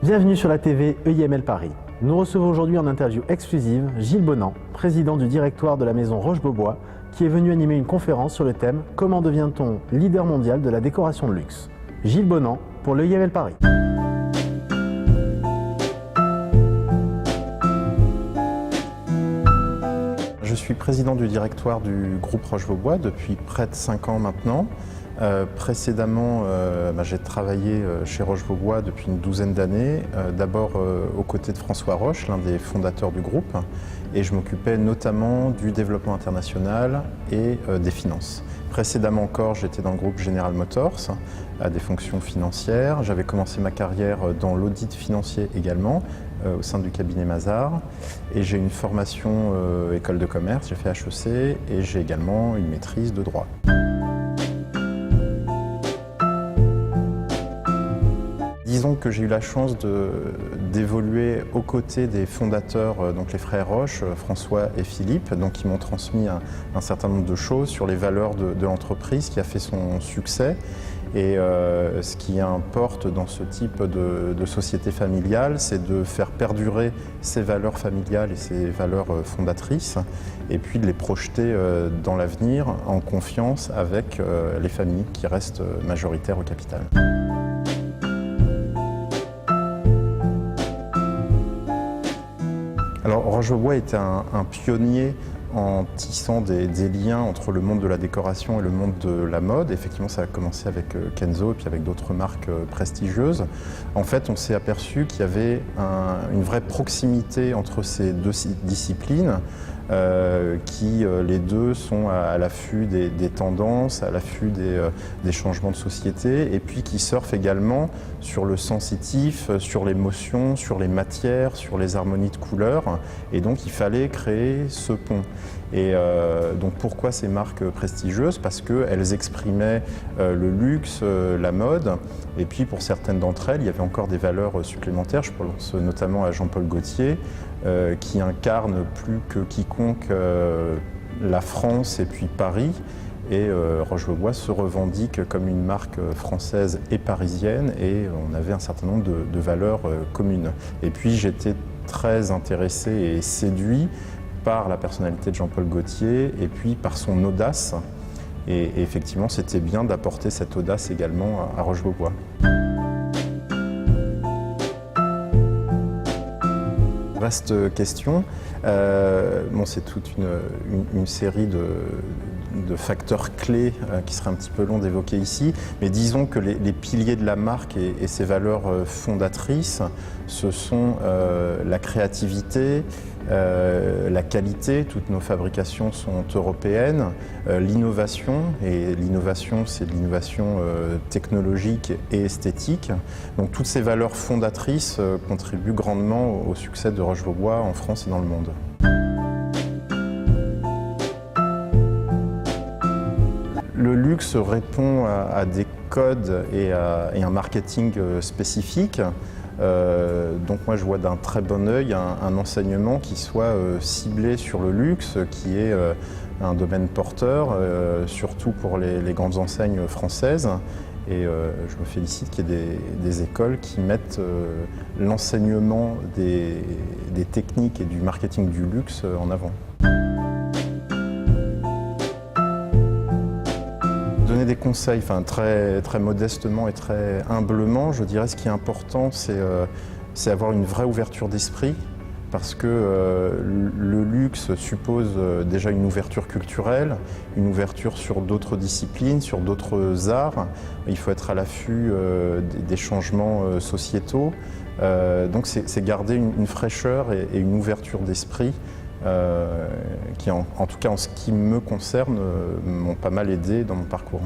Bienvenue sur la TV EIML Paris. Nous recevons aujourd'hui en interview exclusive Gilles Bonan, président du directoire de la maison Roche-Beaubois, qui est venu animer une conférence sur le thème « Comment devient-on leader mondial de la décoration de luxe ?» Gilles Bonan pour l'EIML Paris. Je suis président du directoire du groupe Roche-Beaubois depuis près de 5 ans maintenant. Précédemment, j'ai travaillé chez Roche-Beaubois depuis une douzaine d'années, d'abord aux côtés de François Roche, l'un des fondateurs du groupe, et je m'occupais notamment du développement international et des finances. Précédemment encore, j'étais dans le groupe General Motors, à des fonctions financières. J'avais commencé ma carrière dans l'audit financier également, au sein du cabinet Mazars, et j'ai une formation école de commerce, j'ai fait HEC, et j'ai également une maîtrise de droit. Disons que j'ai eu la chance d'évoluer aux côtés des fondateurs, donc les frères Roche, François et Philippe, donc qui m'ont transmis un certain nombre de choses sur les valeurs de l'entreprise qui a fait son succès. Et ce qui importe dans ce type de société familiale, c'est de faire perdurer ces valeurs familiales et ces valeurs fondatrices, et puis de les projeter dans l'avenir en confiance avec les familles qui restent majoritaires au capital. Alors, Roche-Beaubois était un pionnier en tissant des liens entre le monde de la décoration et le monde de la mode. Effectivement, ça a commencé avec Kenzo et puis avec d'autres marques prestigieuses. En fait, on s'est aperçu qu'il y avait une vraie proximité entre ces deux disciplines qui, les deux, sont à l'affût des tendances, à l'affût des changements de société, et puis qui surfent également sur le sensitif, sur l'émotion, sur les matières, sur les harmonies de couleurs. Et donc, il fallait créer ce pont. Et donc pourquoi ces marques prestigieuses? Parce qu'elles exprimaient le luxe, la mode, et puis pour certaines d'entre elles, il y avait encore des valeurs supplémentaires. Je pense notamment à Jean-Paul Gaultier, qui incarne plus que quiconque la France et puis Paris. Et Roche-Beaubois se revendique comme une marque française et parisienne, et on avait un certain nombre de valeurs communes. Et puis j'étais très intéressé et séduit par la personnalité de Jean-Paul Gaultier et puis par son audace. Et effectivement, c'était bien d'apporter cette audace également à Roche-Beaubois. Vaste question. C'est toute une série de facteurs clés qui serait un petit peu long d'évoquer ici, mais disons que les piliers de la marque et ses valeurs fondatrices, ce sont la créativité, la qualité, toutes nos fabrications sont européennes, l'innovation, et l'innovation c'est de l'innovation technologique et esthétique. Donc toutes ces valeurs fondatrices contribuent grandement au succès de Roche-Beaubois en France et dans le monde. Le luxe répond à des codes et un marketing spécifique. Donc moi je vois d'un très bon œil un enseignement qui soit ciblé sur le luxe, qui est un domaine porteur, surtout pour les grandes enseignes françaises. Et je me félicite qu'il y ait des écoles qui mettent l'enseignement des techniques et du marketing du luxe en avant. Donner des conseils, très modestement et très humblement, je dirais ce qui est important, c'est avoir une vraie ouverture d'esprit, parce que le luxe suppose déjà une ouverture culturelle, une ouverture sur d'autres disciplines, sur d'autres arts. Il faut être à l'affût des changements sociétaux. Donc c'est garder une fraîcheur et une ouverture d'esprit qui, en tout cas en ce qui me concerne, m'ont pas mal aidé dans mon parcours.